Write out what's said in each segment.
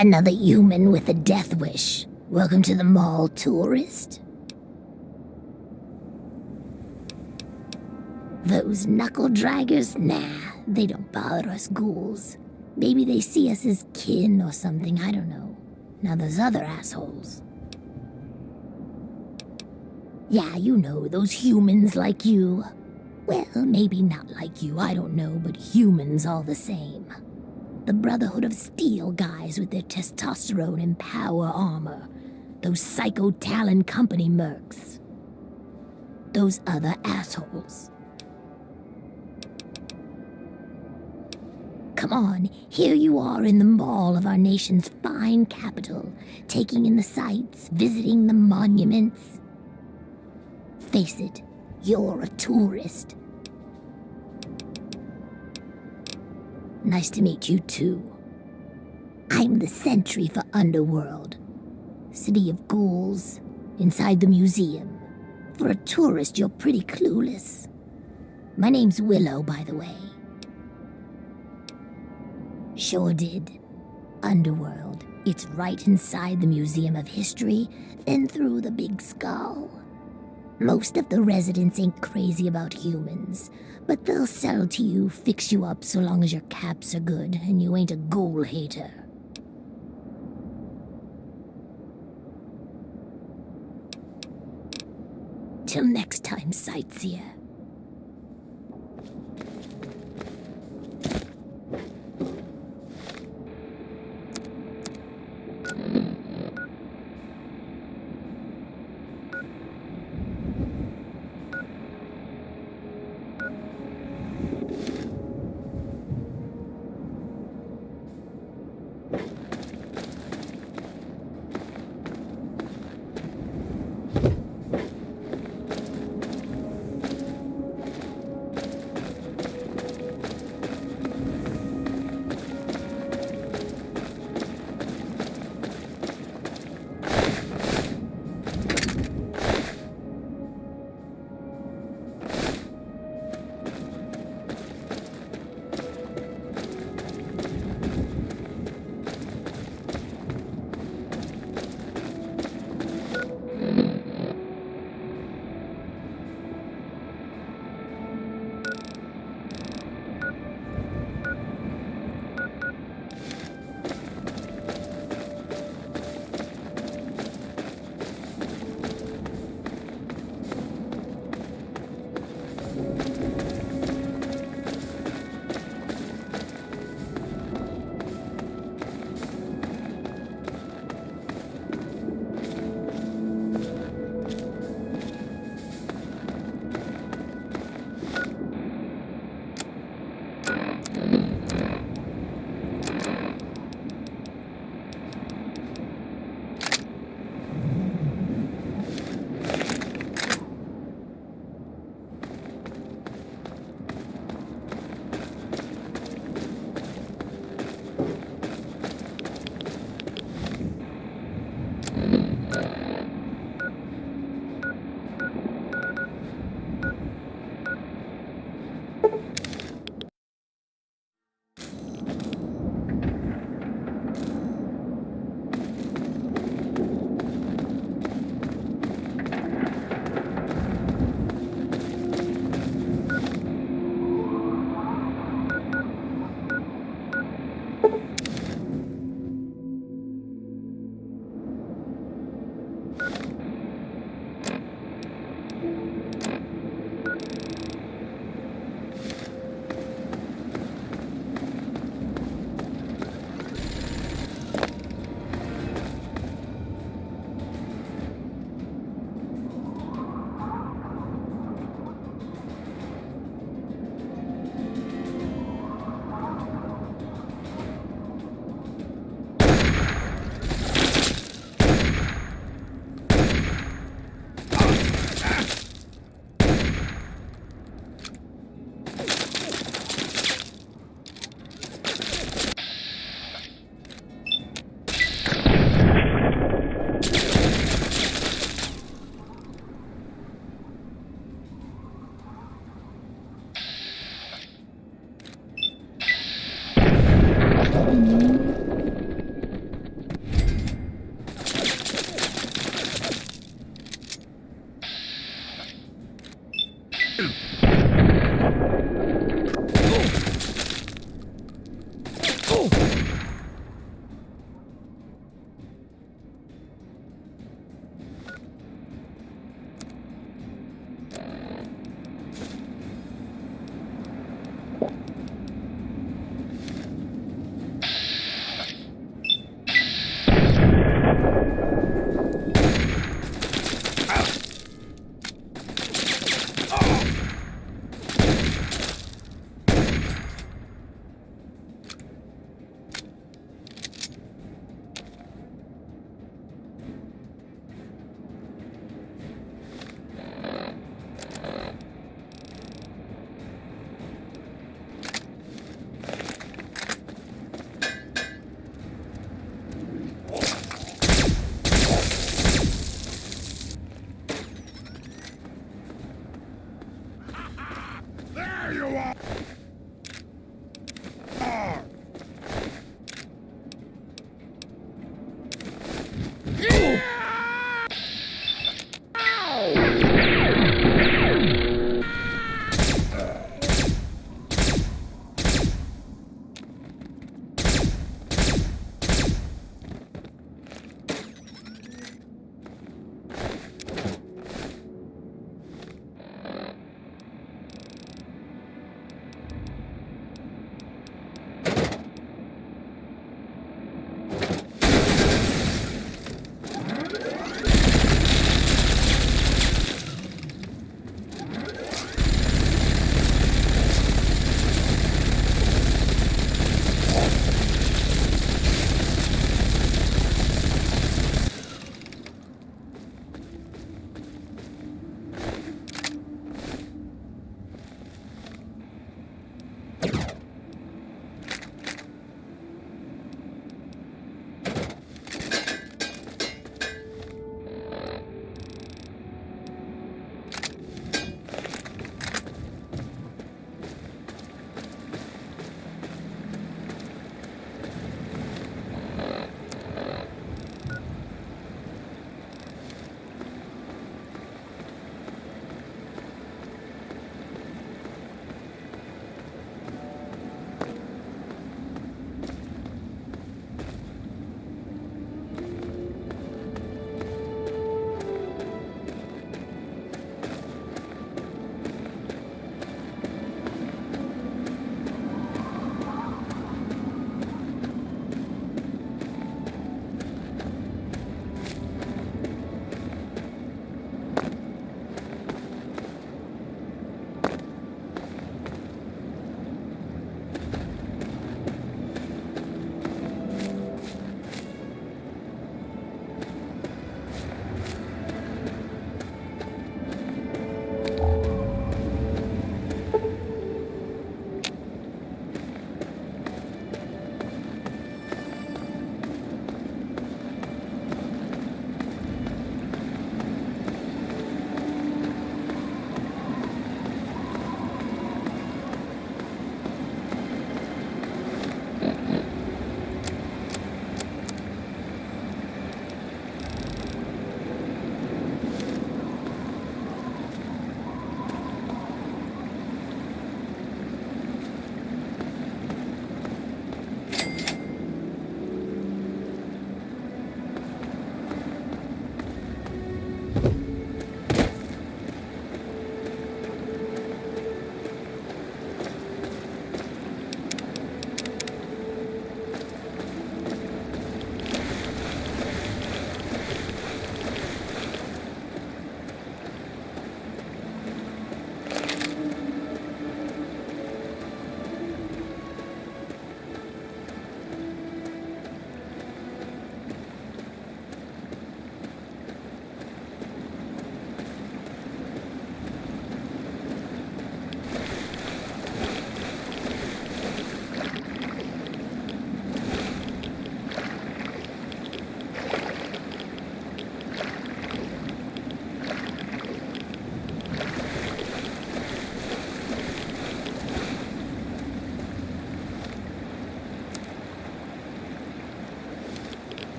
Another human with a death wish. Welcome to the mall, tourist. Those knuckle draggers? Nah, they don't bother us ghouls. Maybe they see us as kin or something, I don't know. Now those other assholes. Yeah, you know, those humans like you. Well, maybe not like you, I don't know, but humans all the same. The Brotherhood of Steel guys with their testosterone and power armor. Those Psycho Talon Company mercs. Those other assholes. Come on, here you are in the mall of our nation's fine capital, taking in the sights, visiting the monuments. Face it, you're a tourist. Nice to meet you too. I'm the sentry for Underworld. City of Ghouls, inside the museum. For a tourist, you're pretty clueless. My name's Willow, by the way. Sure did. Underworld. It's right inside the Museum of History, then through the Big Skull. Most of the residents ain't crazy about humans, but they'll sell to you, fix you up so long as your caps are good and you ain't a ghoul hater. Till next time, sightseer.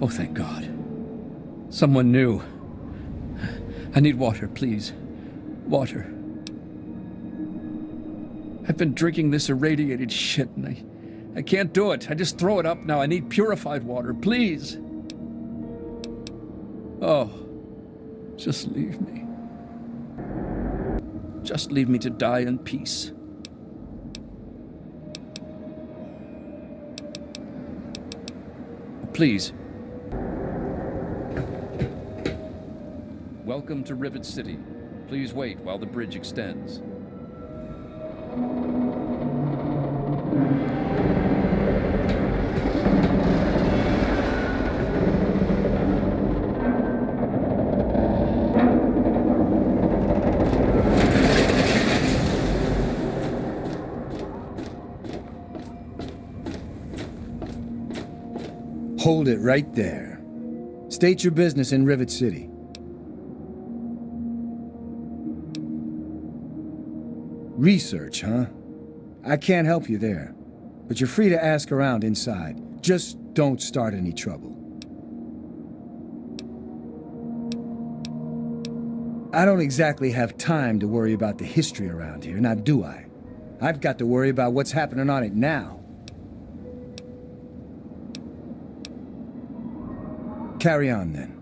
Oh, thank God. Someone knew. I need water, please. Water. I've been drinking this irradiated shit, and I can't do it. I just throw it up now. I need purified water, please. Oh, just leave me. Just leave me to die in peace. Please. Welcome to Rivet City. Please wait while the bridge extends. Hold it right there. State your business in Rivet City. Research, huh? I can't help you there, but you're free to ask around inside. Just don't start any trouble. I don't exactly have time to worry about the history around here, now do I? I've got to worry about what's happening on it now. Carry on, then.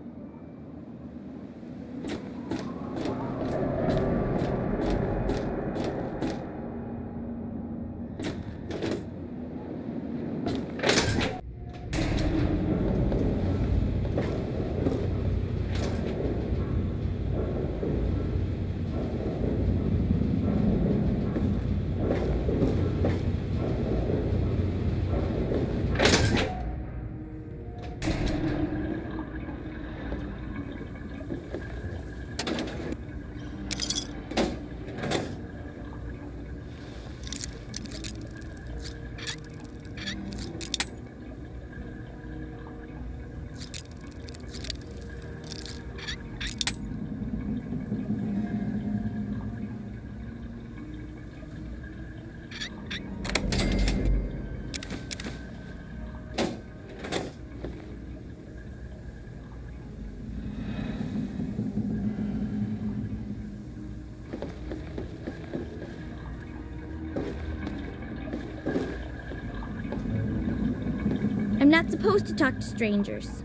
not supposed to talk to strangers.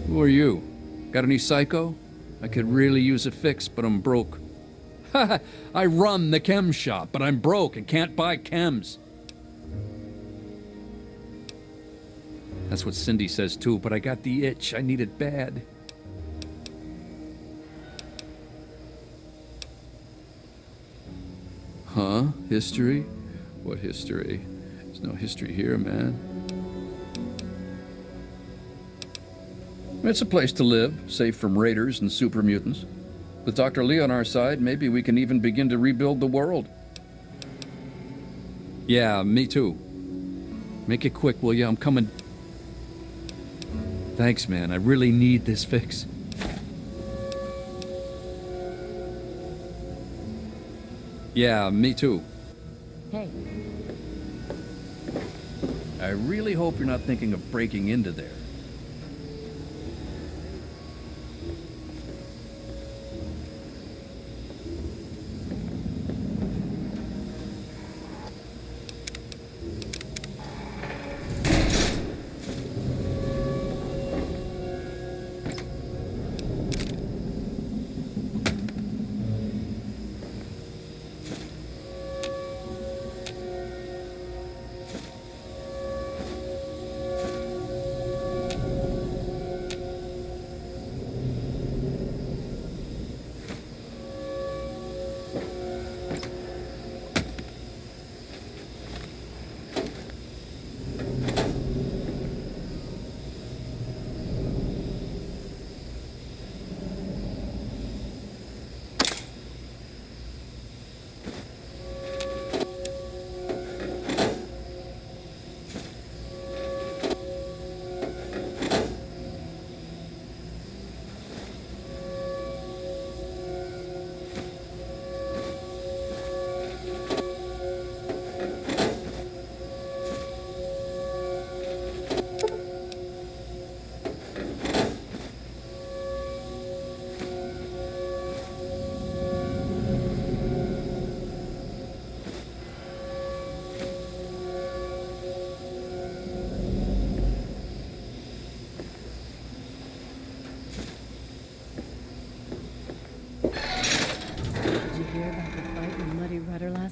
Who are you? Got any psycho? I could really use a fix, but I'm broke. Haha, I run the chem shop, but I'm broke and can't buy chems. That's what Cindy says too, but I got the itch. I need it bad. Huh? History? What history? There's no history here, man. It's a place to live, safe from raiders and super mutants. With Dr. Lee on our side, maybe we can even begin to rebuild the world. Yeah, me too. Make it quick, will ya? I'm coming. Thanks, man. I really need this fix. Yeah, me too. Hey. I really hope you're not thinking of breaking into there.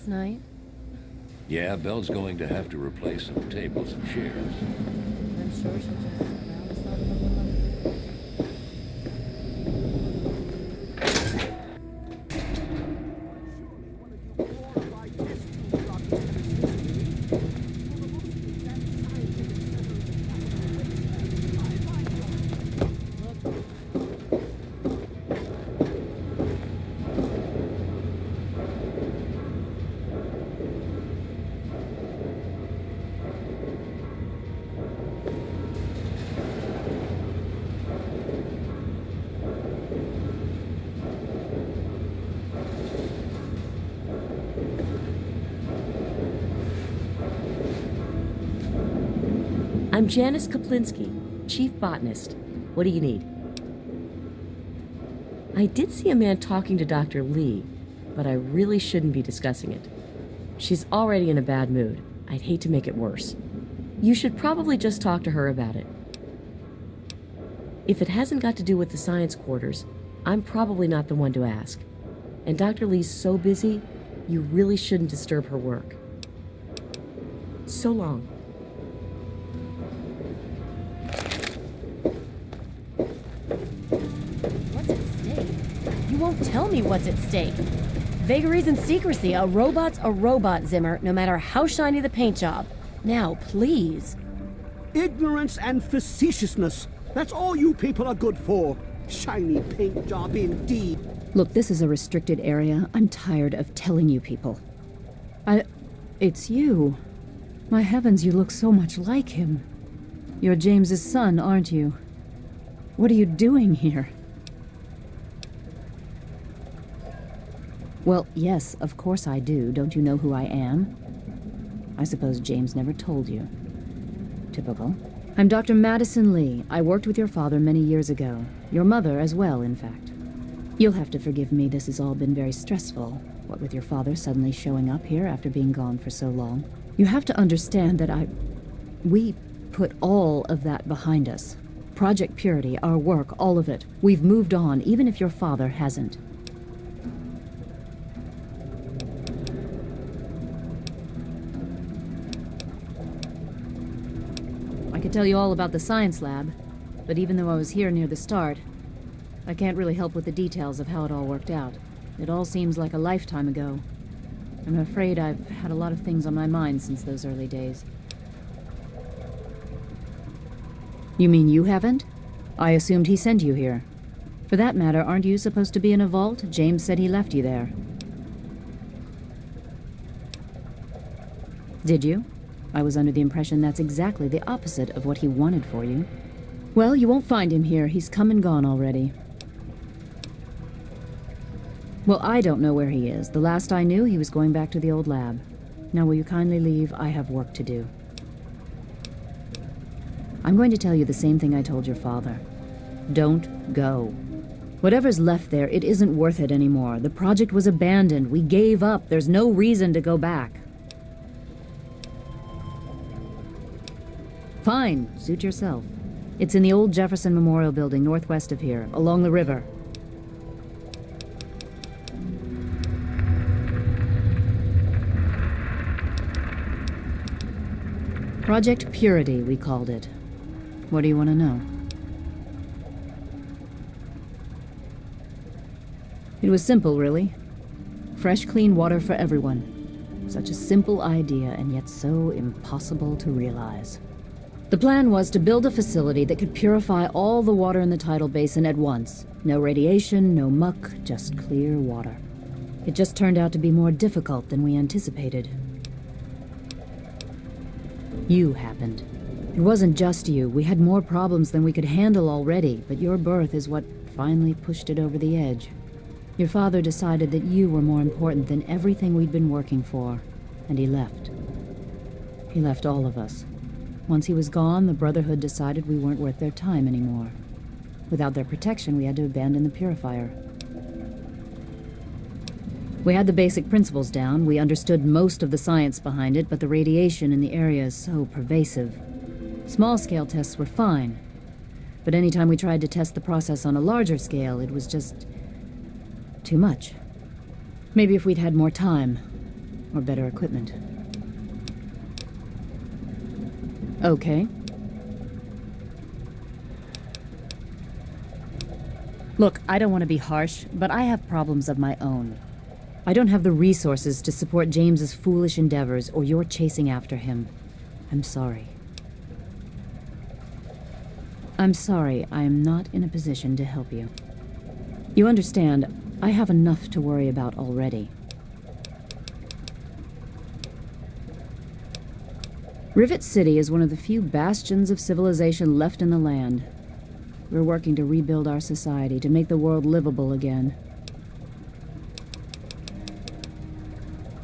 Night? Yeah, Belle's going to have to replace some tables and chairs. I'm sure she'll just sit around and start from I'm Janice Kaplinski, Chief Botanist. What do you need? I did see a man talking to Dr. Lee, but I really shouldn't be discussing it. She's already in a bad mood. I'd hate to make it worse. You should probably just talk to her about it. If it hasn't got to do with the science quarters, I'm probably not the one to ask. And Dr. Lee's so busy, you really shouldn't disturb her work. So long. What's at stake? You won't tell me what's at stake. Vagaries and secrecy. A robot's a robot, Zimmer, no matter how shiny the paint job. Now, please. Ignorance and facetiousness. That's all you people are good for. Shiny paint job indeed. Look, this is a restricted area. I'm tired of telling you people. It's you. My heavens, you look so much like him. You're James's son, aren't you? What are you doing here? Well, yes, of course I do. Don't you know who I am? I suppose James never told you. Typical. I'm Dr. Madison Lee. I worked with your father many years ago. Your mother as well, in fact. You'll have to forgive me, this has all been very stressful. What with your father suddenly showing up here after being gone for so long. You have to understand that we put all of that behind us. Project Purity, our work, all of it. We've moved on, even if your father hasn't. I could tell you all about the science lab, but even though I was here near the start, I can't really help with the details of how it all worked out. It all seems like a lifetime ago. I'm afraid I've had a lot of things on my mind since those early days. You mean you haven't? I assumed he sent you here. For that matter, aren't you supposed to be in a vault? James said he left you there. Did you? I was under the impression that's exactly the opposite of what he wanted for you. Well, you won't find him here. He's come and gone already. Well, I don't know where he is. The last I knew, he was going back to the old lab. Now, will you kindly leave? I have work to do. I'm going to tell you the same thing I told your father. Don't go. Whatever's left there, it isn't worth it anymore. The project was abandoned. We gave up. There's no reason to go back. Fine. Suit yourself. It's in the old Jefferson Memorial Building northwest of here, along the river. Project Purity, we called it. What do you want to know? It was simple, really. Fresh, clean water for everyone. Such a simple idea, and yet so impossible to realize. The plan was to build a facility that could purify all the water in the tidal basin at once. No radiation, no muck, just clear water. It just turned out to be more difficult than we anticipated. You happened. It wasn't just you. We had more problems than we could handle already, but your birth is what finally pushed it over the edge. Your father decided that you were more important than everything we'd been working for, and he left. He left all of us. Once he was gone, the Brotherhood decided we weren't worth their time anymore. Without their protection, we had to abandon the purifier. We had the basic principles down. We understood most of the science behind it, but the radiation in the area is so pervasive. Small-scale tests were fine, but anytime we tried to test the process on a larger scale, it was just too much. Maybe if we'd had more time, or better equipment. Okay. Look, I don't want to be harsh, but I have problems of my own. I don't have the resources to support James's foolish endeavors, or your chasing after him. I'm sorry. I'm sorry, I am not in a position to help you. You understand, I have enough to worry about already. Rivet City is one of the few bastions of civilization left in the land. We're working to rebuild our society, to make the world livable again.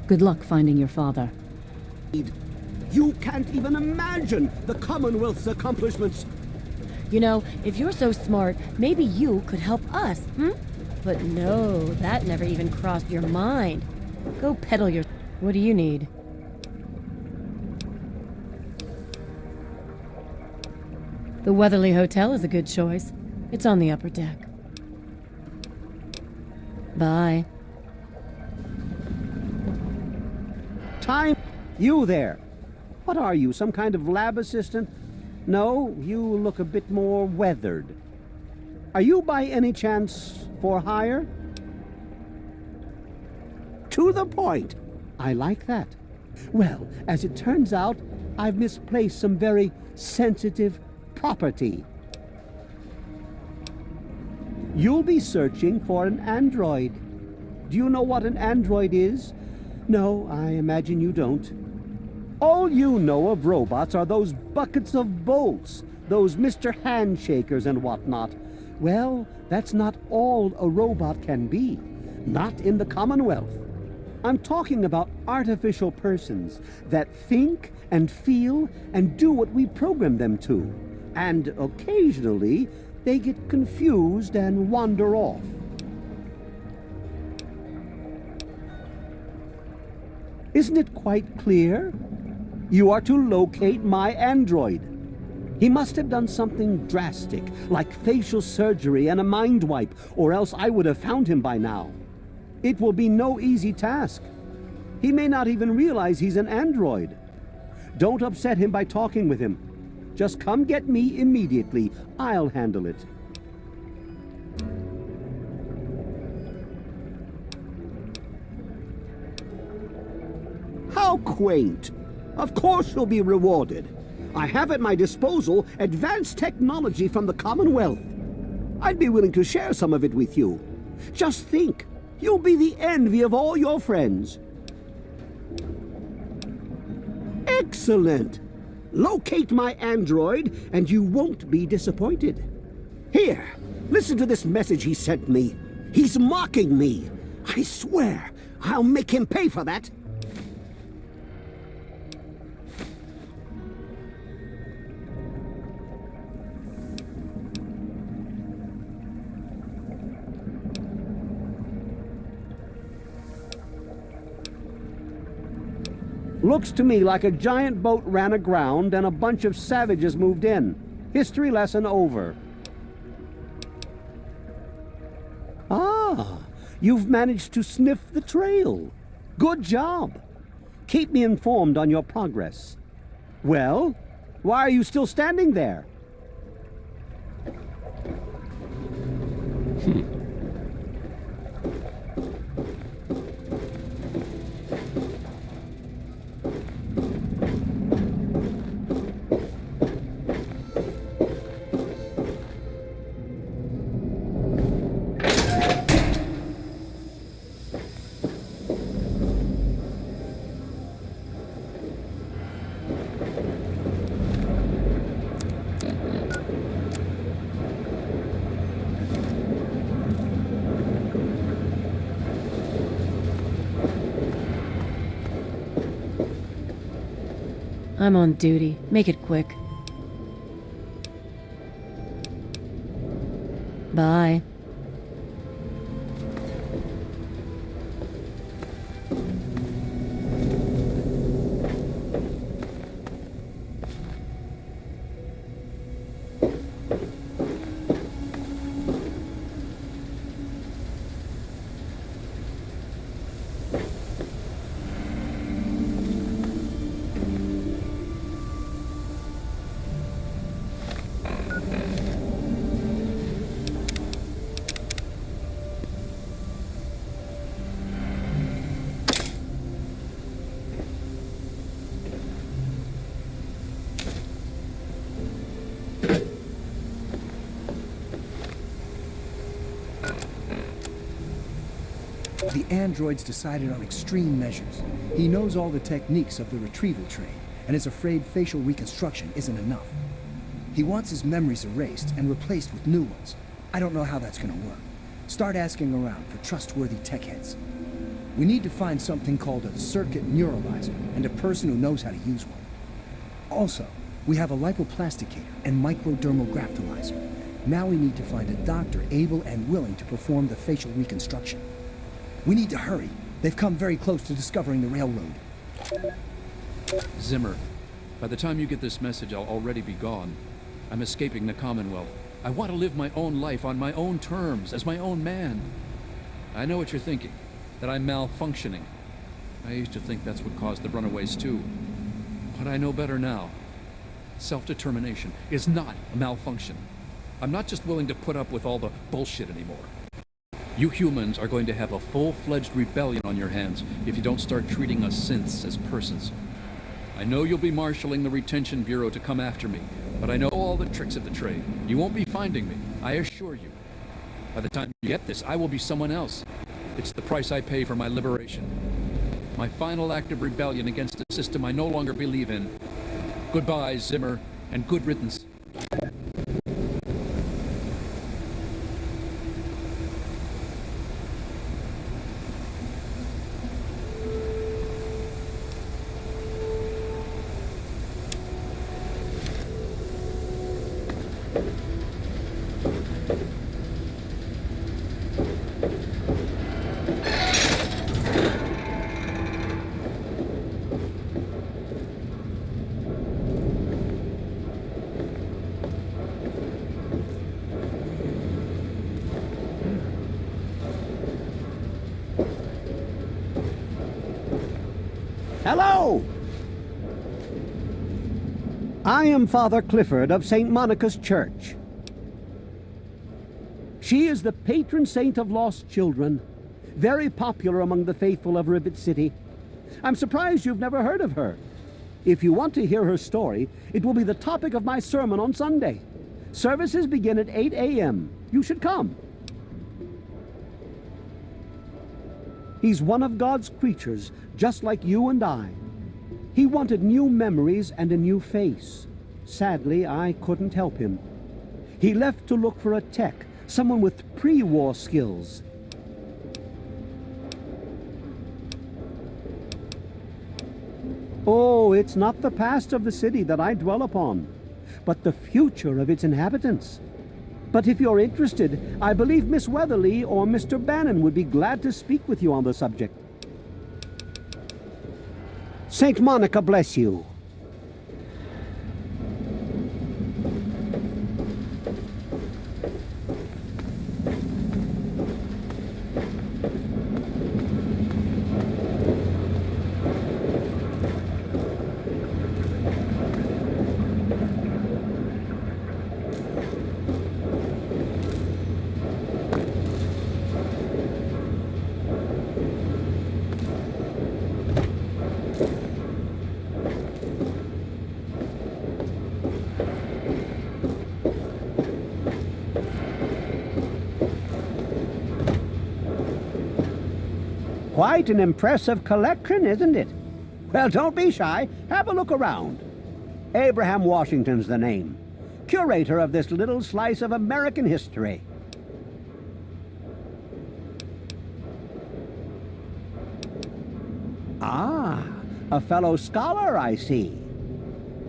Good luck finding your father. You can't even imagine the Commonwealth's accomplishments. You know, if you're so smart, maybe you could help us, But no, that never even crossed your mind. Go peddle your... What do you need? The Weatherly Hotel is a good choice. It's on the upper deck. Bye. Time. You there. What are you, some kind of lab assistant? No, you look a bit more weathered. Are you by any chance for hire? To the point. I like that. Well, as it turns out, I've misplaced some very sensitive property. You'll be searching for an android. Do you know what an android is? No, I imagine you don't. All you know of robots are those buckets of bolts, those Mr. Handshakers and whatnot. Well, that's not all a robot can be. Not in the Commonwealth. I'm talking about artificial persons that think and feel and do what we program them to. And occasionally, they get confused and wander off. Isn't it quite clear? You are to locate my android. He must have done something drastic, like facial surgery and a mind wipe, or else I would have found him by now. It will be no easy task. He may not even realize he's an android. Don't upset him by talking with him. Just come get me immediately. I'll handle it. How quaint! Of course you'll be rewarded. I have at my disposal advanced technology from the Commonwealth. I'd be willing to share some of it with you. Just think, you'll be the envy of all your friends. Excellent! Locate my android, and you won't be disappointed. Here, listen to this message he sent me. He's mocking me. I swear, I'll make him pay for that. Looks to me like a giant boat ran aground and a bunch of savages moved in. History lesson over. Ah, you've managed to sniff the trail. Good job. Keep me informed on your progress. Well, why are you still standing there? I'm on duty. Make it quick. Bye. The android's decided on extreme measures. He knows all the techniques of the retrieval trade, and is afraid facial reconstruction isn't enough. He wants his memories erased and replaced with new ones. I don't know how that's gonna work. Start asking around for trustworthy tech heads. We need to find something called a circuit neuralizer, and a person who knows how to use one. Also, we have a lipoplasticator and microdermal graftalizer. Now we need to find a doctor able and willing to perform the facial reconstruction. We need to hurry. They've come very close to discovering the railroad. Zimmer, by the time you get this message, I'll already be gone. I'm escaping the Commonwealth. I want to live my own life on my own terms, as my own man. I know what you're thinking, that I'm malfunctioning. I used to think that's what caused the runaways too. But I know better now. Self-determination is not a malfunction. I'm not just willing to put up with all the bullshit anymore. You humans are going to have a full-fledged rebellion on your hands if you don't start treating us synths as persons. I know you'll be marshaling the Retention Bureau to come after me, but I know all the tricks of the trade. You won't be finding me, I assure you. By the time you get this, I will be someone else. It's the price I pay for my liberation. My final act of rebellion against a system I no longer believe in. Goodbye, Zimmer, and good riddance. Hello! I am Father Clifford of St. Monica's Church. She is the patron saint of lost children, very popular among the faithful of Rivet City. I'm surprised you've never heard of her. If you want to hear her story, it will be the topic of my sermon on Sunday. Services begin at 8 a.m. You should come. He's one of God's creatures, just like you and I. He wanted new memories and a new face. Sadly, I couldn't help him. He left to look for a tech, someone with pre-war skills. Oh, it's not the past of the city that I dwell upon, but the future of its inhabitants. But if you're interested, I believe Miss Weatherly or Mr. Bannon would be glad to speak with you on the subject. St. Monica bless you. Quite an impressive collection, isn't it? Well, don't be shy. Have a look around. Abraham Washington's the name. Curator of this little slice of American history. Ah, a fellow scholar, I see.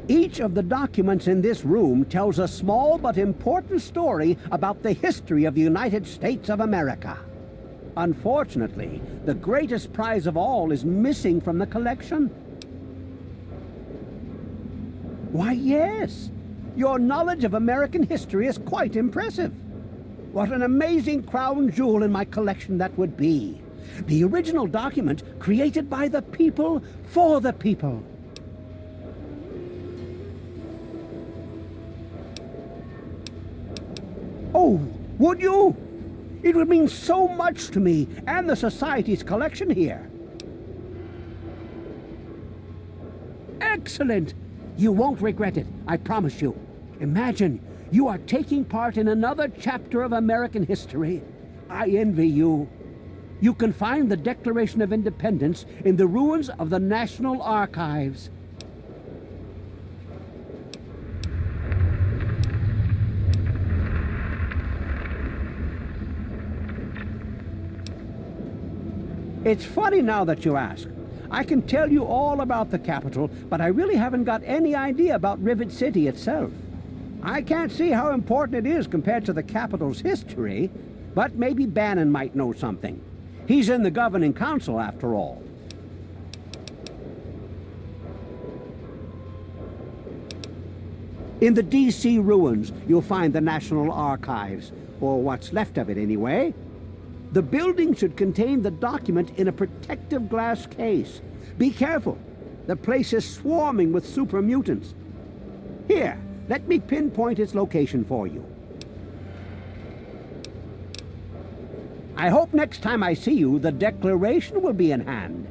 Each of the documents in this room tells a small but important story about the history of the United States of America. Unfortunately, the greatest prize of all is missing from the collection. Why, yes, your knowledge of American history is quite impressive. What an amazing crown jewel in my collection that would be. The original document created by the people for the people. Oh, would you? It would mean so much to me and the Society's collection here. Excellent! You won't regret it, I promise you. Imagine, you are taking part in another chapter of American history. I envy you. You can find the Declaration of Independence in the ruins of the National Archives. It's funny now that you ask. I can tell you all about the Capitol, but I really haven't got any idea about Rivet City itself. I can't see how important it is compared to the Capitol's history, but maybe Bannon might know something. He's in the governing council, after all. In the D.C. ruins, you'll find the National Archives, or what's left of it anyway. The building should contain the document in a protective glass case. Be careful. The place is swarming with super mutants. Here, let me pinpoint its location for you. I hope next time I see you, the Declaration will be in hand.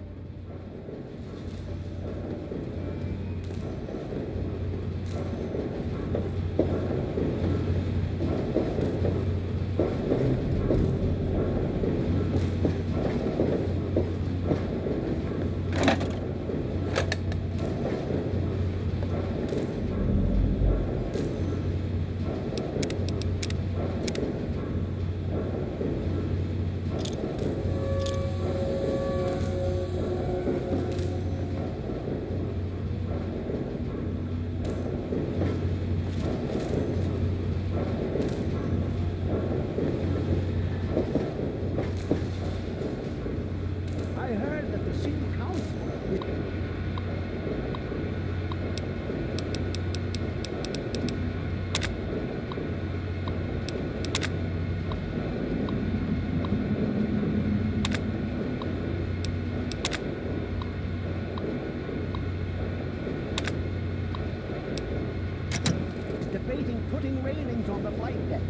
putting railings on the flight deck.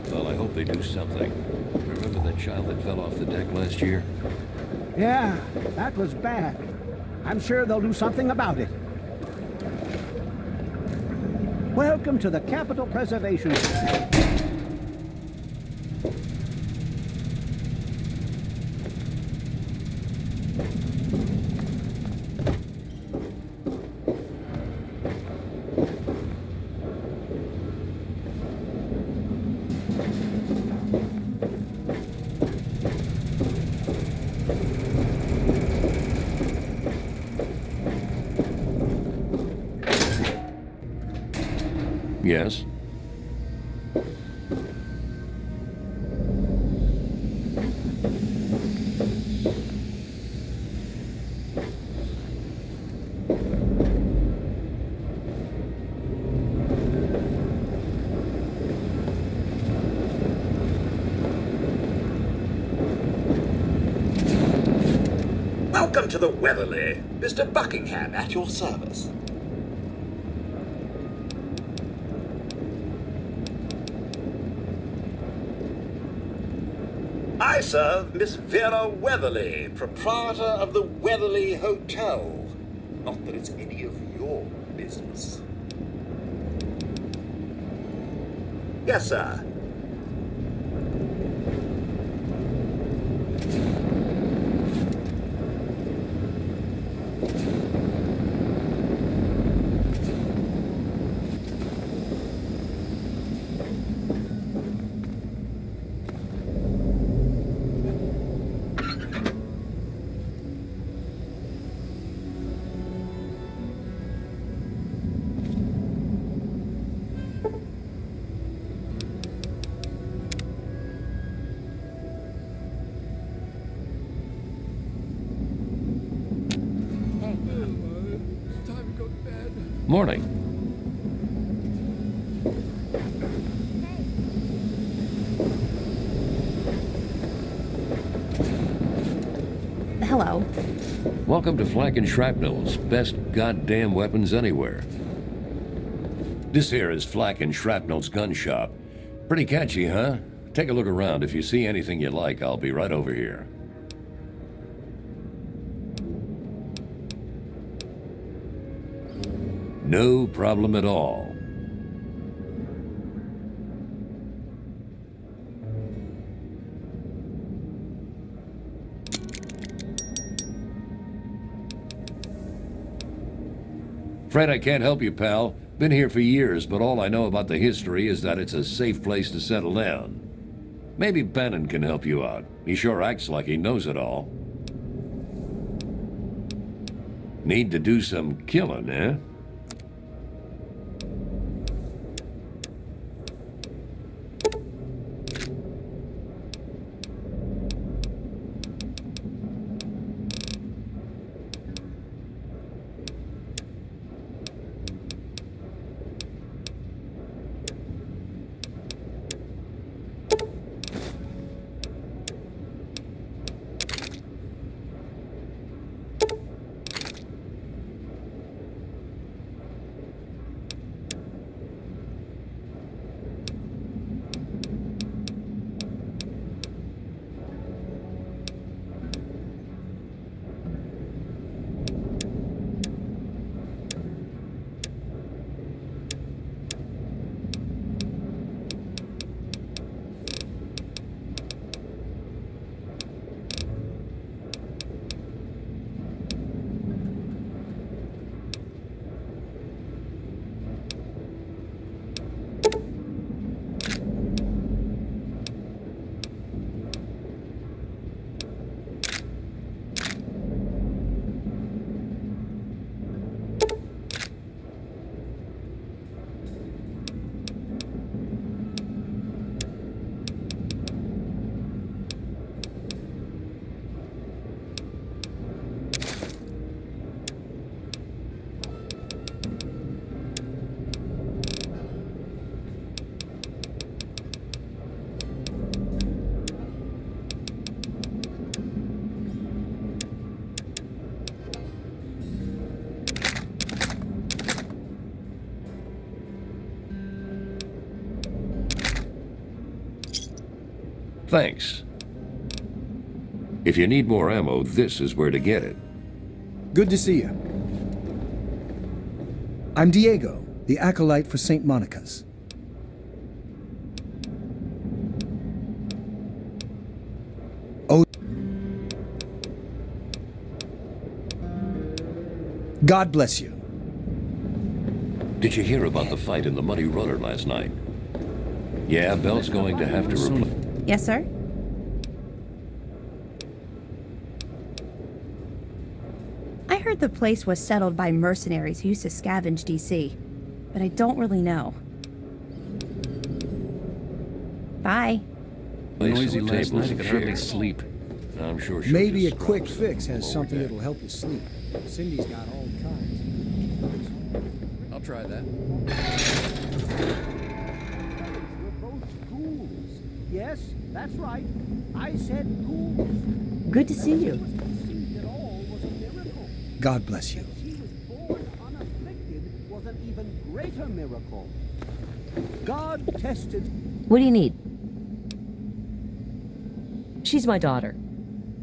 Well, I hope they do something. Remember that child that fell off the deck last year? Yeah, that was bad. I'm sure they'll do something about it. Welcome to the Capitol Preservation Center. Yes. Welcome to the Weatherly. Mr. Buckingham at your service. I serve Miss Vera Weatherly, proprietor of the Weatherly Hotel. Not that it's any of your business. Yes, sir. It's time to go to bed. Morning. Hello. Welcome to Flak and Shrapnel's best goddamn weapons anywhere. This here is Flak and Shrapnel's gun shop. Pretty catchy, huh? Take a look around. If you see anything you like, I'll be right over here. No problem at all. Fred, I can't help you, pal. Been here for years, but all I know about the history is that it's a safe place to settle down. Maybe Bannon can help you out. He sure acts like he knows it all. Need to do some killing, eh? Thanks. If you need more ammo, this is where to get it. Good to see you. I'm Diego, the acolyte for St. Monica's. Oh. God bless you. Did you hear about the fight in the Muddy Runner last night? Yeah, Belle's going to have to replace... Yes, sir? I heard the place was settled by mercenaries who used to scavenge DC, but I don't really know. Bye. Noisy last night, I and could hardly chairs. sleep. I'm sure she'll Maybe a just quick scrub fix some has over something that. that'll help you sleep. Cindy's got all kinds. I'll try that. We're both ghouls. Yes, that's right. I said ghouls. Good to see you. Conceived at all was a miracle. God bless you. She was born unafflicted was an even greater miracle. God tested. What do you need? She's my daughter.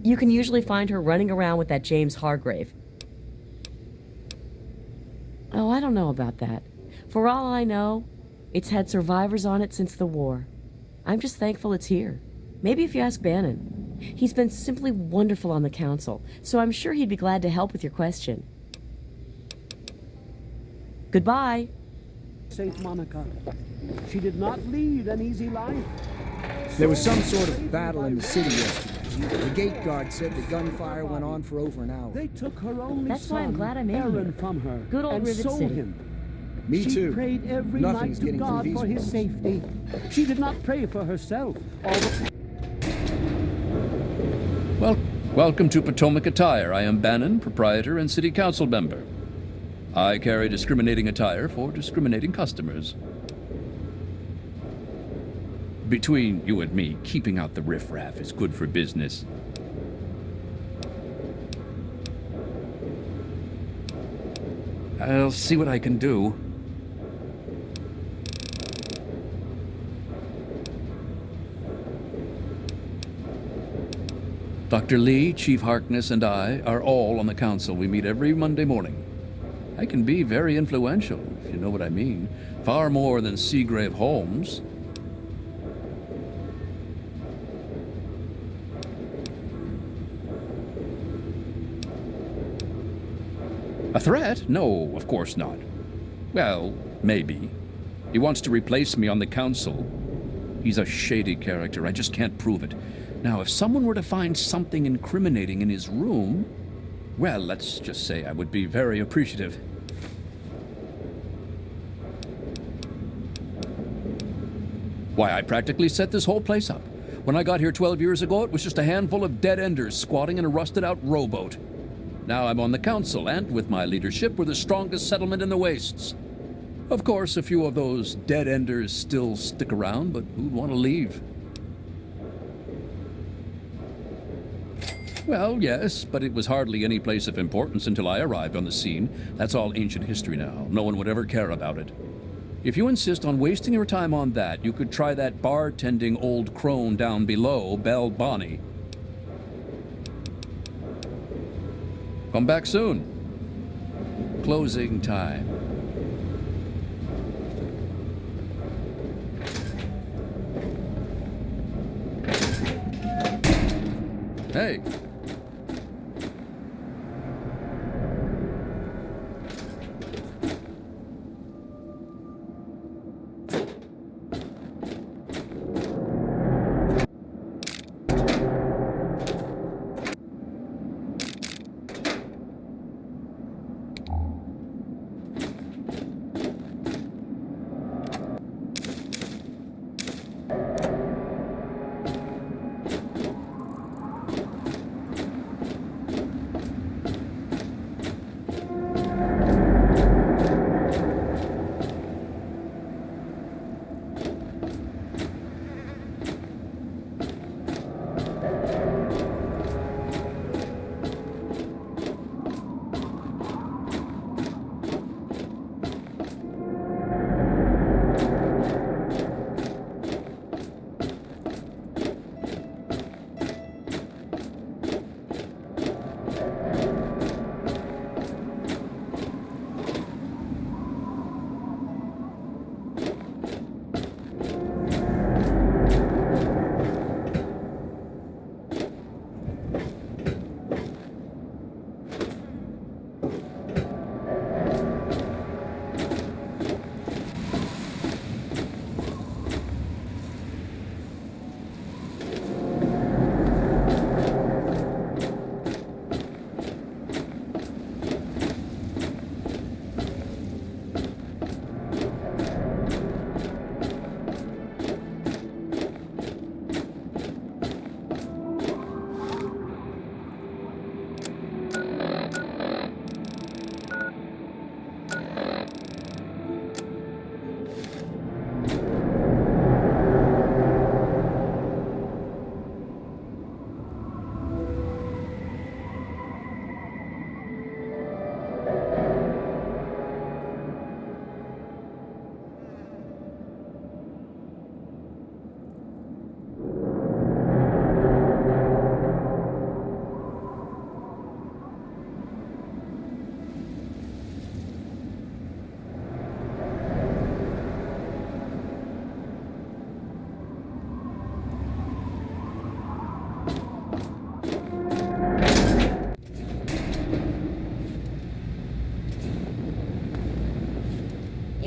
You can usually find her running around with that James Hargrave. Oh, I don't know about that. For all I know, it's had survivors on it since the war. I'm just thankful it's here. Maybe if you ask Bannon. He's been simply wonderful on the council, so I'm sure he'd be glad to help with your question. Goodbye. St. Monica. She did not lead an easy life. There was some sort of battle in the city yesterday. The gate guard said the gunfire went on for over an hour. They took her only That's why I'm son, glad I'm in Aaron, here. from her. Good old and Rivet sold City. him. Me she too. prayed every Nothing's night to getting through God these for his walls. safety. She did not pray for herself. Welcome to Potomac Attire. I am Bannon, proprietor and city council member. I carry discriminating attire for discriminating customers. Between you and me, keeping out the riffraff is good for business. I'll see what I can do. Dr. Lee, Chief Harkness, and I are all on the council. We meet every Monday morning. I can be very influential, if you know what I mean. Far more than Seagrave Holmes. A threat? No, of course not. Well, maybe. He wants to replace me on the council. He's a shady character. I just can't prove it. Now, if someone were to find something incriminating in his room, well, let's just say I would be very appreciative. Why, I practically set this whole place up. When I got here 12 years ago, it was just a handful of dead-enders squatting in a rusted-out rowboat. Now I'm on the council, and with my leadership, we're the strongest settlement in the wastes. Of course, a few of those dead-enders still stick around, but who'd want to leave? Well, yes, but it was hardly any place of importance until I arrived on the scene. That's all ancient history now. No one would ever care about it. If you insist on wasting your time on that, you could try that bartending old crone down below, Belle Bonnie. Come back soon. Closing time. Hey.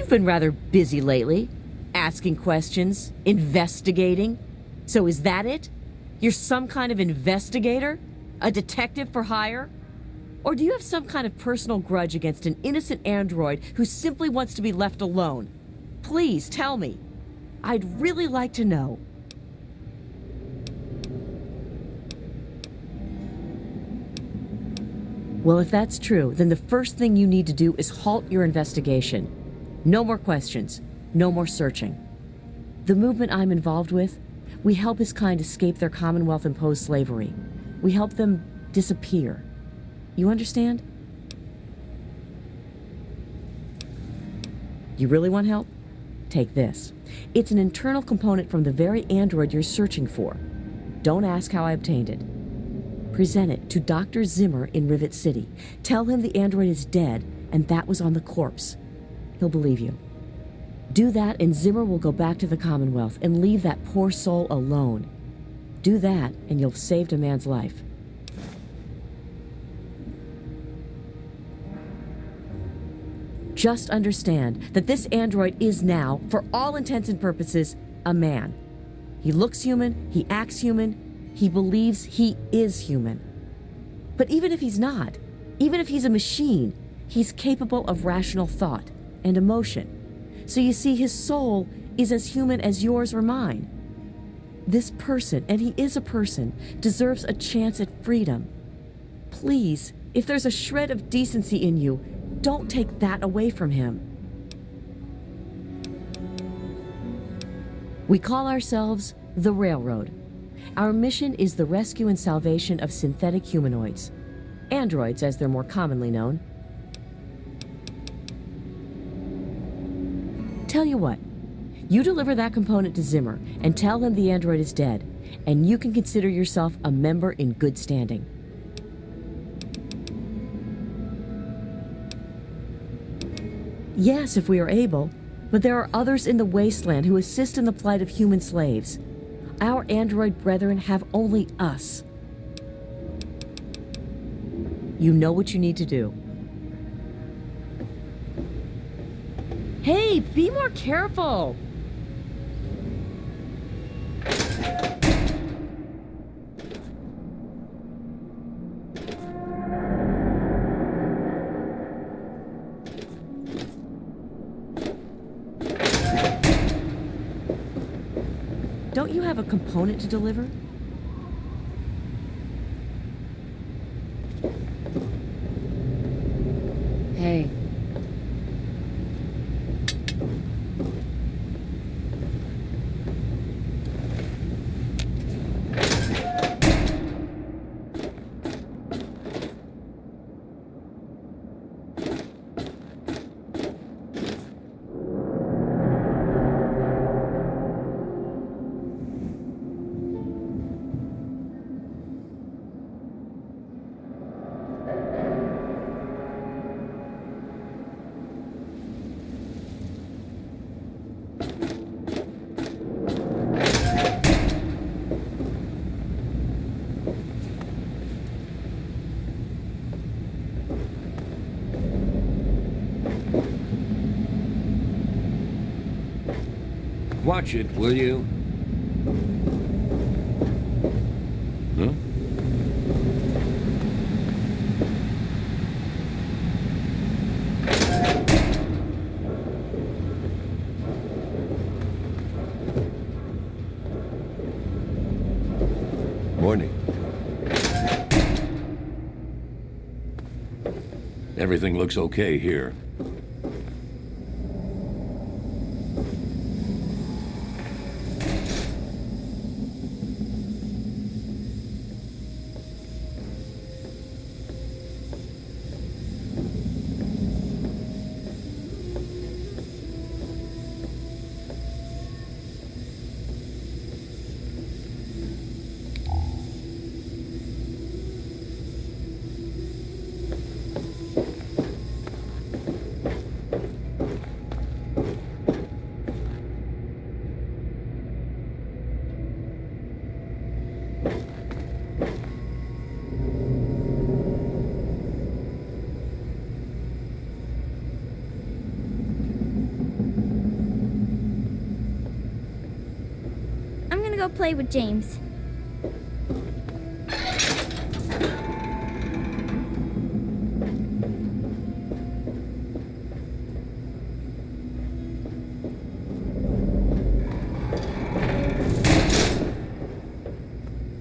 You've been rather busy lately, asking questions, investigating. So is that it? You're some kind of investigator? A detective for hire? Or do you have some kind of personal grudge against an innocent android who simply wants to be left alone? Please tell me. I'd really like to know. Well, if that's true, then the first thing you need to do is halt your investigation. No more questions. No more searching. The movement I'm involved with, we help his kind escape their Commonwealth-imposed slavery. We help them disappear. You understand? You really want help? Take this. It's an internal component from the very android you're searching for. Don't ask how I obtained it. Present it to Dr. Zimmer in Rivet City. Tell him the android is dead and that was on the corpse. He'll believe you. Do that and Zimmer will go back to the Commonwealth and leave that poor soul alone. Do that and you'll have saved a man's life. Just understand that this android is now, for all intents and purposes, a man. He looks human, he acts human, he believes he is human. But even if he's not, even if he's a machine, he's capable of rational thought and emotion. So you see, his soul is as human as yours or mine. This person, and he is a person, deserves a chance at freedom. Please, if there's a shred of decency in you, don't take that away from him. We call ourselves the Railroad. Our mission is the rescue and salvation of synthetic humanoids. Androids, as they're more commonly known. Tell you what, you deliver that component to Zimmer and tell him the android is dead, and you can consider yourself a member in good standing. Yes, if we are able, but there are others in the wasteland who assist in the plight of human slaves. Our android brethren have only us. You know what you need to do. Hey, be more careful! Don't you have a component to deliver? Hey. Watch it, will you? Huh? Morning. Everything looks okay here. play with James.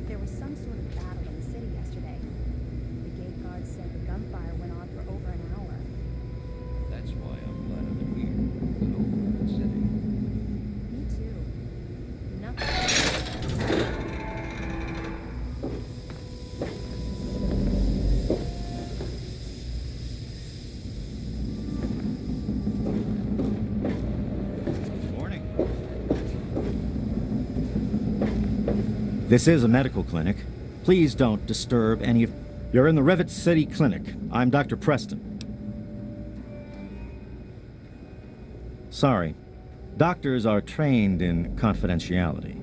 There was some sort of battle in the city yesterday. The gate guards said the gunfire went on for over an hour. That's why I'm glad I'm here. Good old Rivet City. Me too. Nothing. Morning. This is a medical clinic. Please don't disturb any of... You're in the Rivet City Clinic. I'm Dr. Preston. Sorry. Doctors are trained in confidentiality.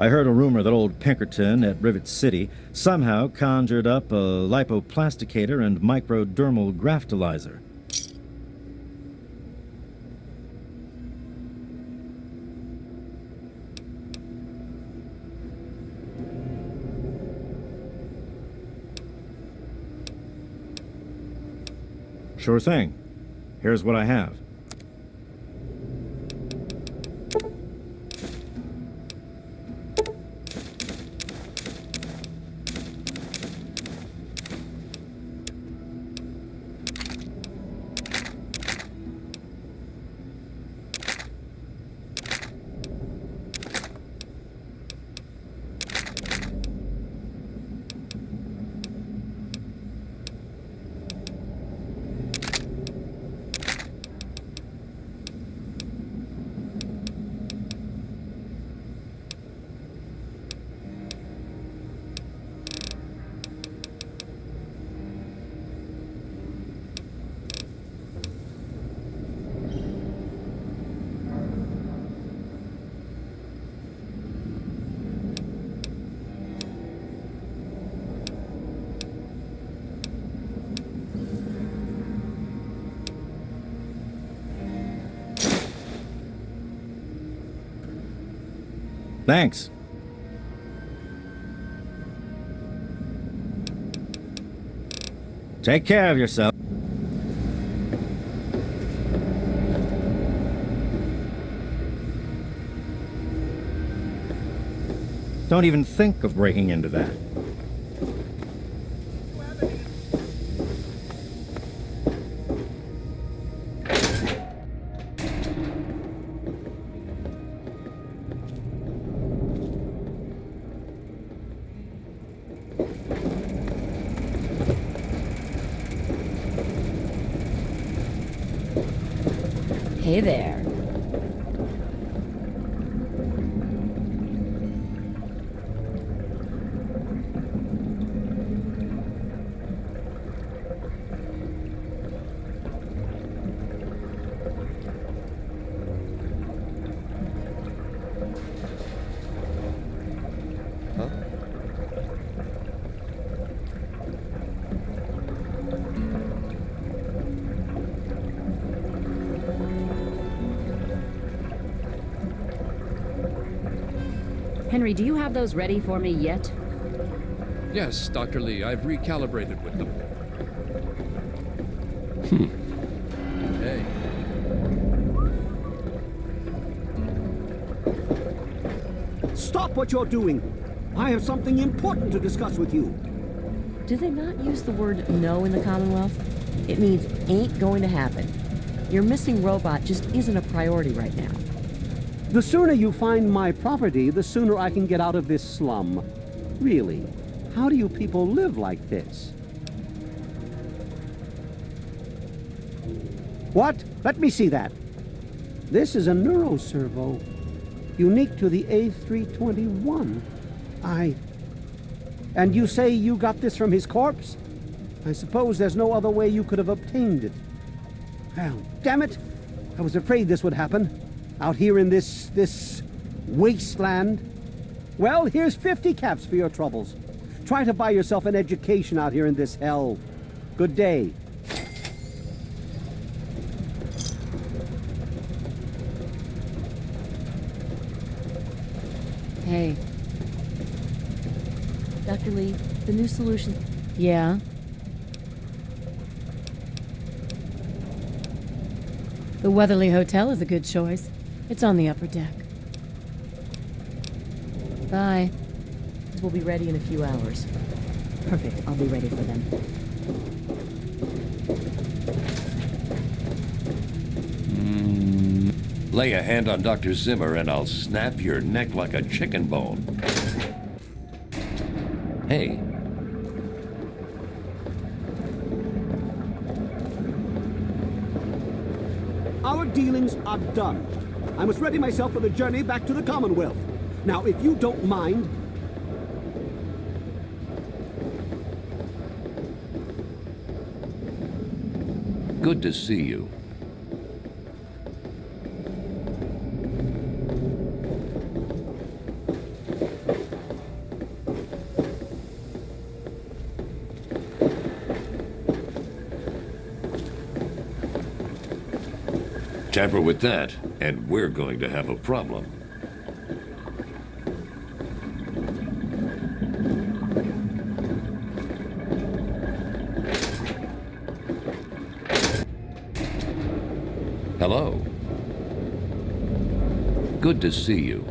I heard a rumor that old Pinkerton at Rivet City somehow conjured up a lipoplasticator and microdermal graftalizer. Sure thing. Here's what I have. Thanks. Take care of yourself. Don't even think of breaking into that. Hey there. Henry, do you have those ready for me yet? Yes, Dr. Lee, I've recalibrated with them. Hey. Stop what you're doing! I have something important to discuss with you. Do they not use the word no in the Commonwealth? It means ain't going to happen. Your missing robot just isn't a priority right now. The sooner you find my property, the sooner I can get out of this slum. Really, how do you people live like this? What? Let me see that. This is a neuroservo, unique to the A321. And you say you got this from his corpse? I suppose there's no other way you could have obtained it. Well, damn it! I was afraid this would happen. Out here in this wasteland. Well, here's 50 caps for your troubles. Try to buy yourself an education out here in this hell. Good day. Hey. Dr. Lee, the new solution. Yeah? The Weatherly Hotel is a good choice. It's on the upper deck. Bye. We'll be ready in a few hours. Perfect. I'll be ready for them. Lay a hand on Dr. Zimmer and I'll snap your neck like a chicken bone. Hey. Our dealings are done. I must ready myself for the journey back to the Commonwealth. Now, if you don't mind... Good to see you. Tamper with that, and we're going to have a problem. Hello. Good to see you.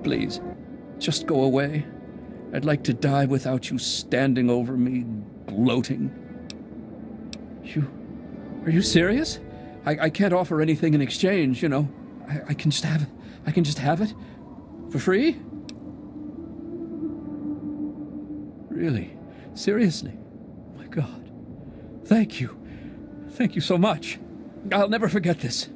Please, just go away. I'd like to die without you standing over me, gloating. Are you serious? I can't offer anything in exchange, you know. I can just have it. I can just have it? For free? Really? Seriously? Oh my God. Thank you. Thank you so much. I'll never forget this.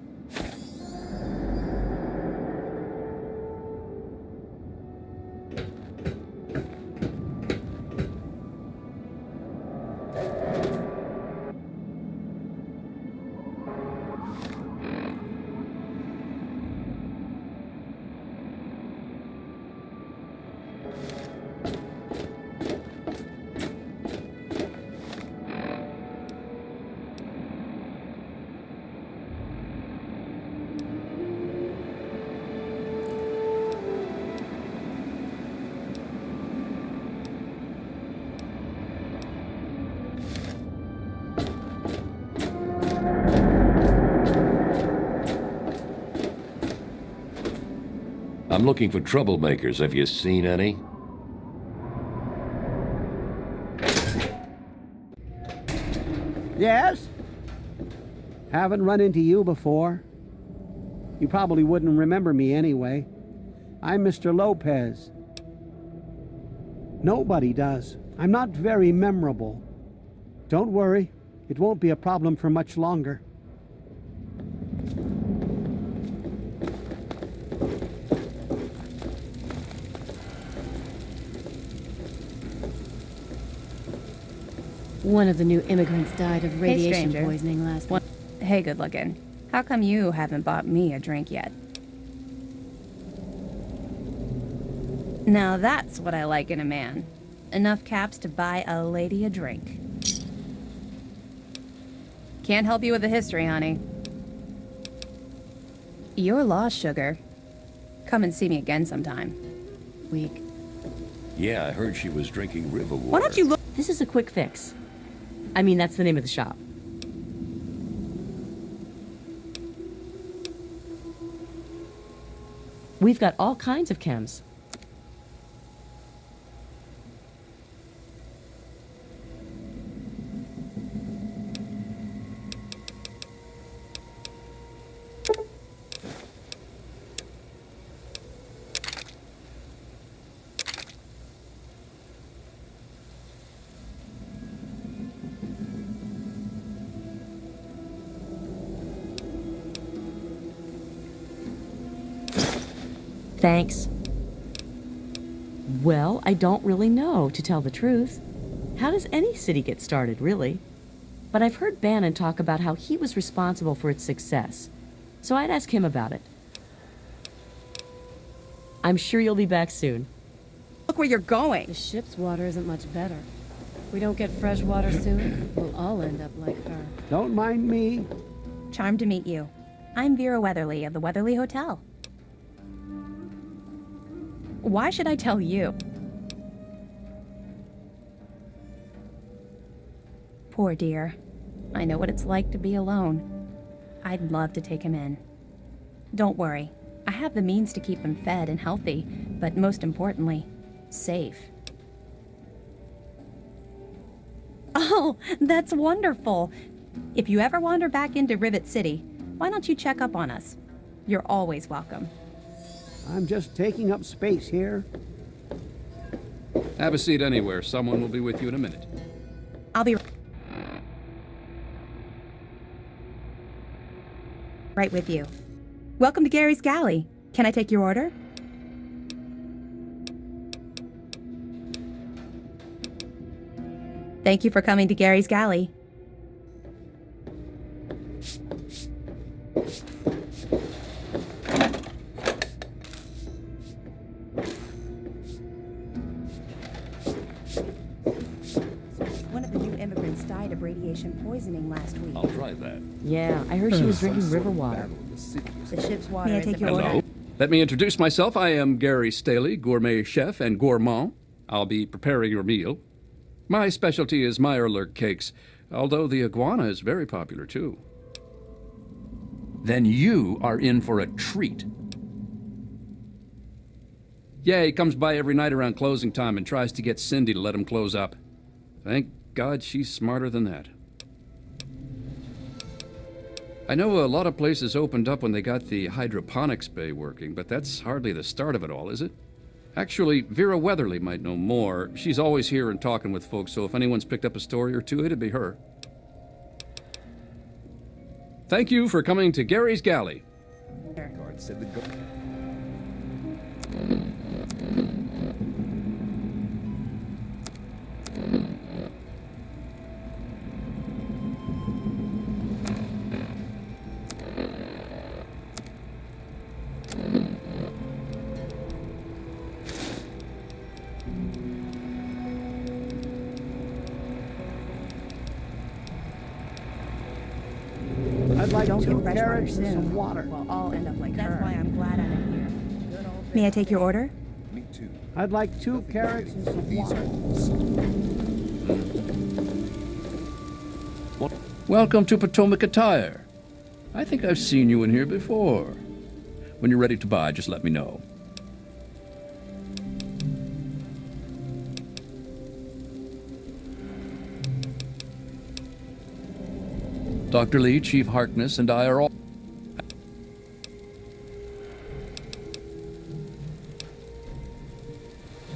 I'm looking for troublemakers. Have you seen any? Yes? Haven't run into you before. You probably wouldn't remember me anyway. I'm Mr. Lopez. Nobody does. I'm not very memorable. Don't worry. It won't be a problem for much longer. One of the new immigrants died of radiation stranger. poisoning last week. Hey, good looking. How come you haven't bought me a drink yet? Now that's what I like in a man. Enough caps to buy a lady a drink. Can't help you with the history, honey. You're lost, sugar. Come and see me again sometime. Week. Yeah, I heard she was drinking river water. Why don't you look? This is a quick fix. I mean, that's the name of the shop. We've got all kinds of chems. Thanks. Well, I don't really know, to tell the truth. How does any city get started, really? But I've heard Bannon talk about how he was responsible for its success, so I'd ask him about it. I'm sure you'll be back soon. Look where you're going. The ship's water isn't much better. If we don't get fresh water soon, we'll all end up like her. Don't mind me. Charmed to meet you. I'm Vera Weatherly of the Weatherly Hotel. Why should I tell you? Poor dear. I know what it's like to be alone. I'd love to take him in. Don't worry. I have the means to keep him fed and healthy, but most importantly, safe. Oh, that's wonderful. If you ever wander back into Rivet City, why don't you check up on us? You're always welcome. I'm just taking up space here. Have a seat anywhere. Someone will be with you in a minute. I'll be right with you. Welcome to Gary's Galley. Can I take your order? Thank you for coming to Gary's Galley. One of the new immigrants died of radiation poisoning last week. I'll try that. Yeah, I heard she was drinking river water. The ship's water. May I take your Hello. order? Let me introduce myself. I am Gary Staley, gourmet chef and gourmand. I'll be preparing your meal. My specialty is Meyerlurk cakes, although the iguana is very popular too. Then you are in for a treat. Yeah, he comes by every night around closing time and tries to get Cindy to let him close up. Thank God she's smarter than that. I know a lot of places opened up when they got the hydroponics bay working, but that's hardly the start of it all, is it? Actually, Vera Weatherly might know more. She's always here and talking with folks, so if anyone's picked up a story or two, it'd be her. Thank you for coming to Gary's Galley. I'd like Don't two get fresh water carrots and soon. some water. We'll all end up like her. That's why I'm glad I'm here. May I take your order? I'd like 2 carrots and some water. Welcome to Potomac Attire. I think I've seen you in here before. When you're ready to buy, just let me know. Dr. Lee, Chief Harkness, and I are all...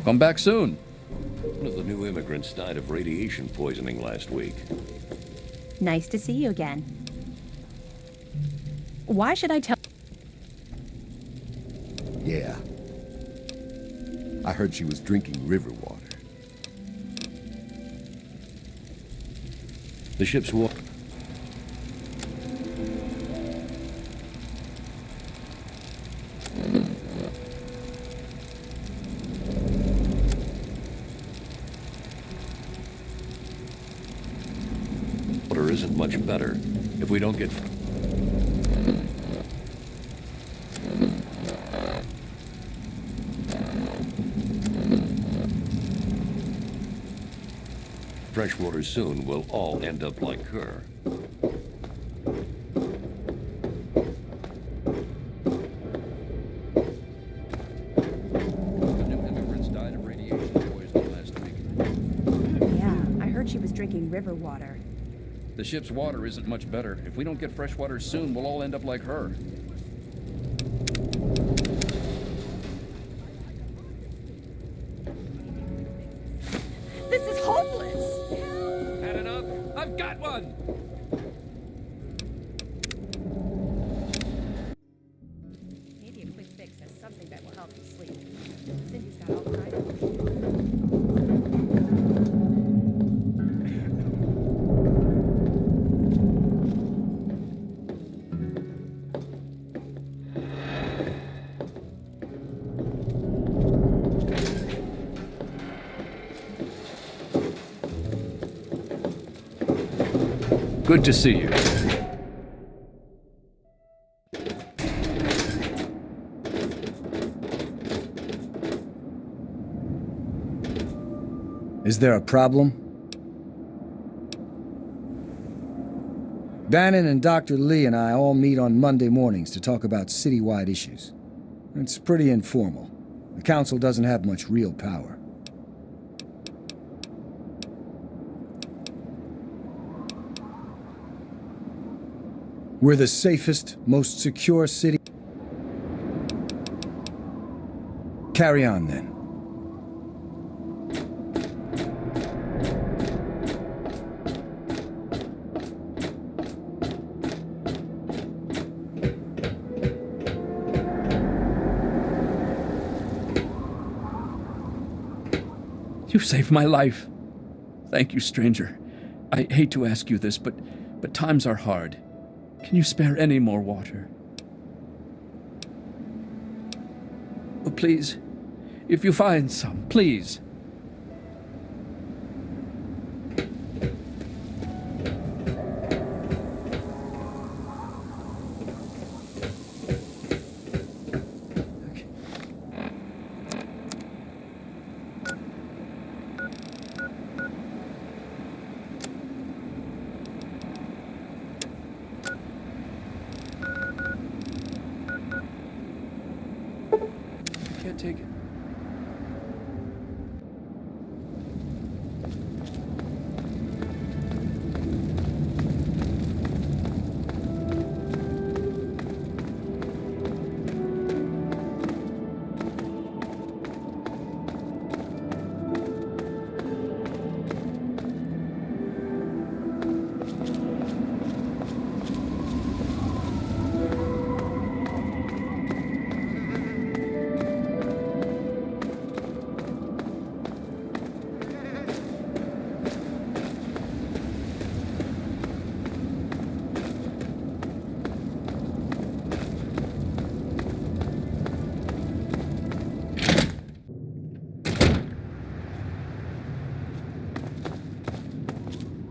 Come back soon. One of the new immigrants died of radiation poisoning last week. Nice to see you again. Why should I tell? Yeah. I heard she was drinking river water. The ship's water. Water isn't much better if we don't get fresh water soon, we'll all end up like her. The new immigrants died of radiation poisoning last week. Yeah, I heard she was drinking river water. The ship's water isn't much better. If we don't get fresh water soon, we'll all end up like her. This is hopeless! Had enough? I've got one! Maybe a quick fix has something that will help you Good to see you. Is there a problem? Bannon and Dr. Lee and I all meet on Monday mornings to talk about citywide issues. It's pretty informal. The council doesn't have much real power. We're the safest, most secure city. Carry on, then. You saved my life. Thank you, stranger. I hate to ask you this, but times are hard. Can you spare any more water? Oh, please, if you find some, please. Can't take it.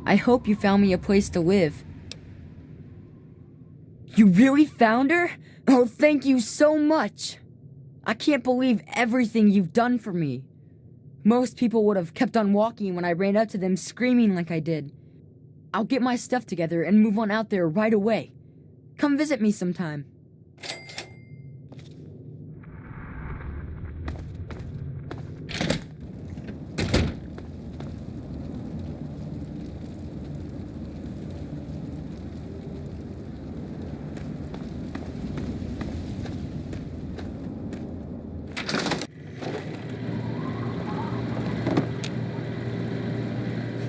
I hope you found me a place to live. You really found her? Oh, thank you so much. I can't believe everything you've done for me. Most people would have kept on walking when I ran up to them screaming like I did. I'll get my stuff together and move on out there right away. Come visit me sometime.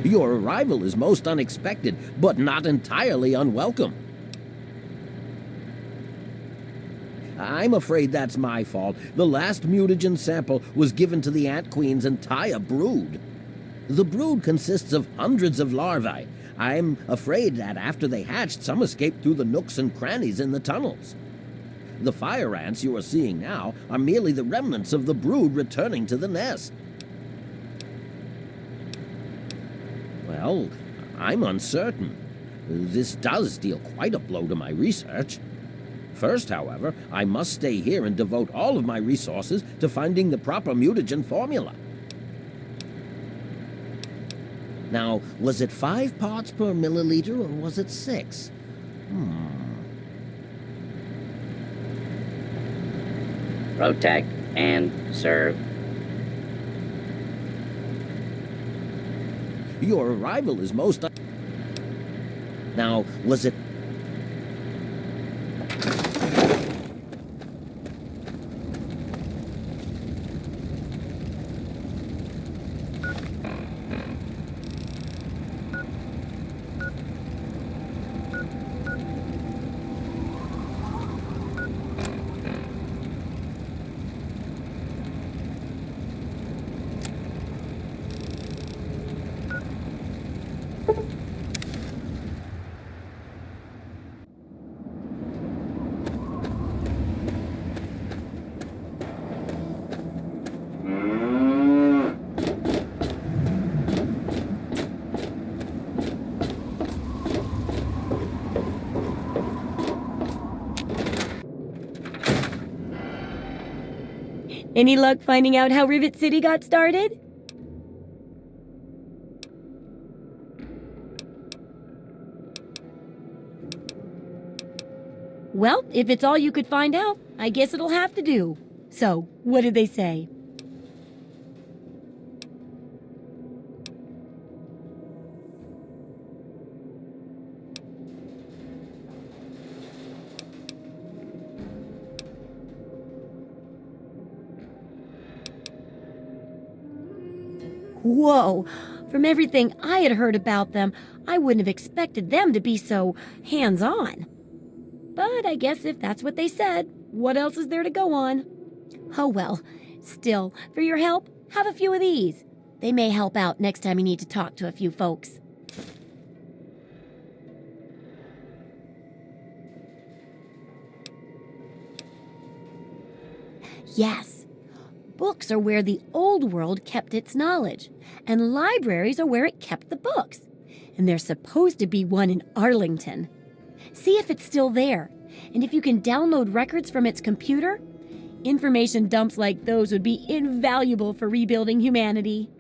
Your arrival is most unexpected, but not entirely unwelcome. I'm afraid that's my fault. The last mutagen sample was given to the Ant Queen's entire brood. The brood consists of hundreds of larvae. I'm afraid that after they hatched, some escaped through the nooks and crannies in the tunnels. The fire ants you are seeing now are merely the remnants of the brood returning to the nest. Well, I'm uncertain. This does deal quite a blow to my research. First, however, I must stay here and devote all of my resources to finding the proper mutagen formula. Now, was it 5 parts per milliliter or was it 6? Protect and serve. Your arrival is most... Now, was it... Any luck finding out how Rivet City got started? Well, if it's all you could find out, I guess it'll have to do. So, what did they say? Whoa! From everything I had heard about them, I wouldn't have expected them to be so hands-on. But I guess if that's what they said, what else is there to go on? Oh well. Still, for your help, have a few of these. They may help out next time you need to talk to a few folks. Yes. Books are where the old world kept its knowledge, and libraries are where it kept the books. And there's supposed to be one in Arlington. See if it's still there, and if you can download records from its computer. Information dumps like those would be invaluable for rebuilding humanity.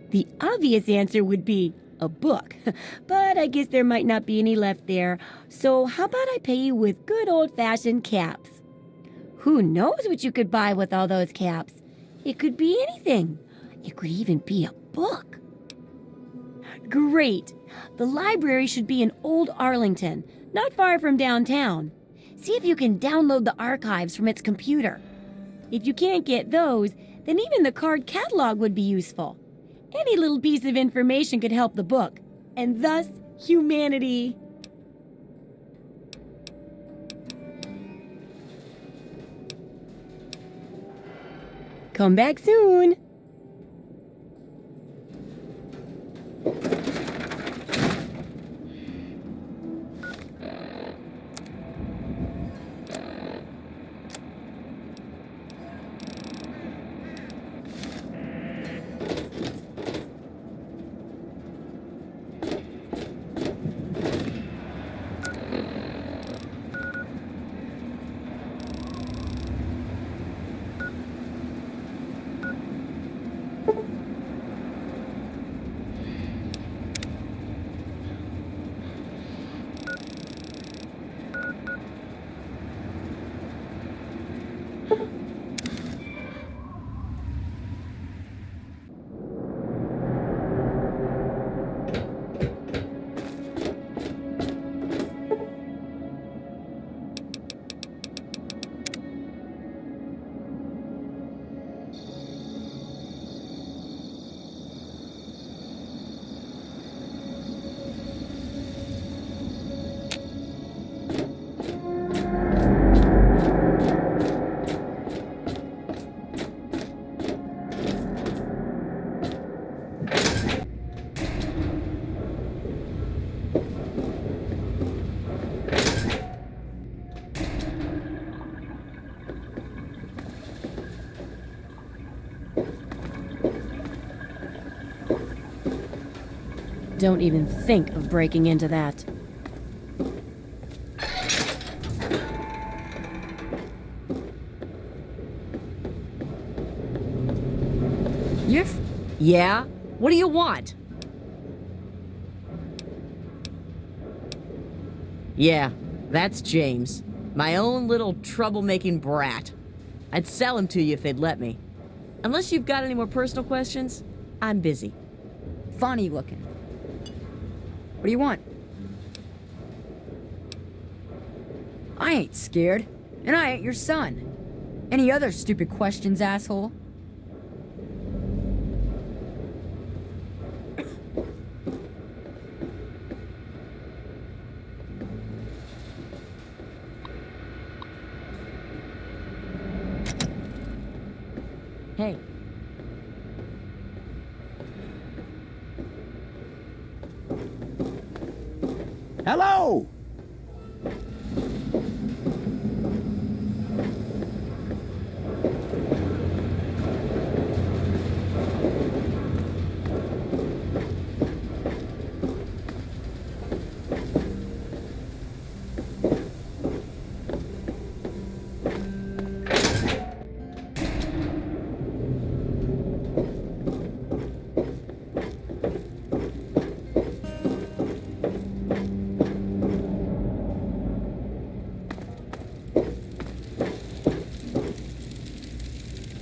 The obvious answer would be a book, but I guess there might not be any left there, so how about I pay you with good old-fashioned caps? Who knows what you could buy with all those caps? It could be anything. It could even be a book. Great! The library should be in Old Arlington, not far from downtown. See if you can download the archives from its computer. If you can't get those, then even the card catalog would be useful. Any little piece of information could help the book, and thus humanity. Come back soon. Don't even think of breaking into that. Yeah? What do you want? Yeah, that's James. My own little troublemaking brat. I'd sell him to you if they'd let me. Unless you've got any more personal questions, I'm busy. Funny looking. What do you want? I ain't scared, and I ain't your son. Any other stupid questions, asshole? Hey. Hello!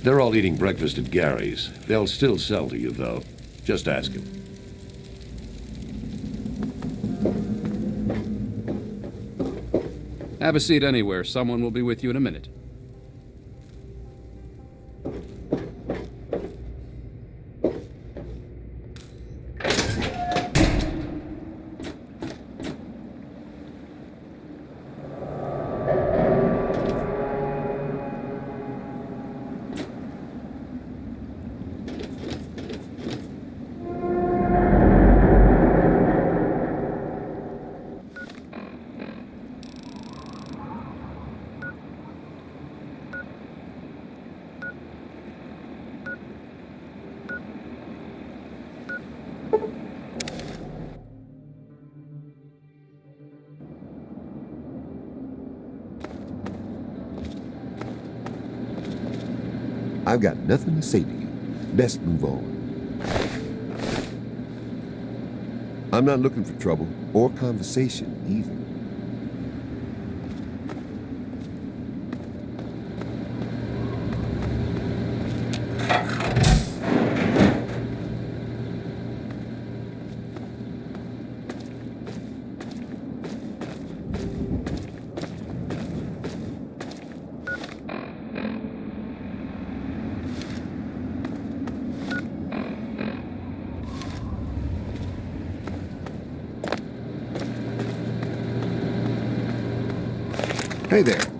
They're all eating breakfast at Gary's. They'll still sell to you, though. Just ask him. Have a seat anywhere. Someone will be with you in a minute. I've got nothing to say to you. Best move on. I'm not looking for trouble or conversation either. Hey there.